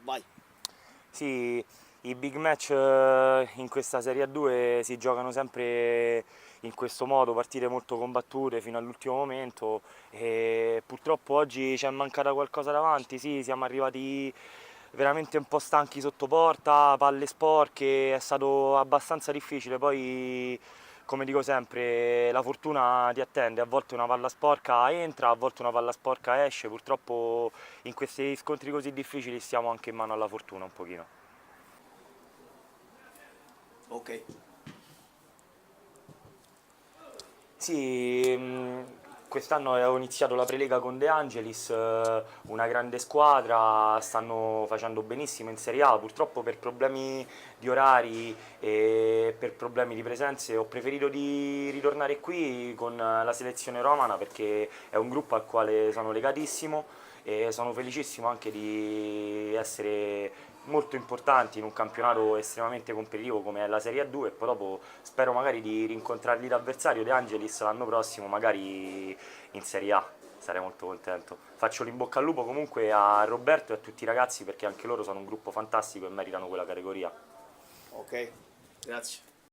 Vai. Sì, i big match in questa Serie A2 si giocano sempre in questo modo, partite molto combattute fino all'ultimo momento e purtroppo oggi ci è mancata qualcosa davanti, sì, siamo arrivati veramente un po' stanchi sotto porta, palle sporche, è stato abbastanza difficile, poi come dico sempre la fortuna ti attende, a volte una palla sporca entra, a volte una palla sporca esce, purtroppo in questi scontri così difficili stiamo anche in mano alla fortuna un pochino. Ok. Sì, quest'anno ho iniziato la prelega con De Angelis, una grande squadra, stanno facendo benissimo in Serie A, purtroppo per problemi di orari e per problemi di presenze ho preferito di ritornare qui con la selezione romana perché è un gruppo al quale sono legatissimo e sono felicissimo anche di essere molto importanti in un campionato estremamente competitivo come è la Serie A2 e poi dopo spero magari di rincontrarli d'avversario De Angelis l'anno prossimo, magari in Serie A, sarei molto contento. Faccio l'in bocca al lupo comunque a Roberto e a tutti i ragazzi perché anche loro sono un gruppo fantastico e meritano quella categoria. Ok, grazie.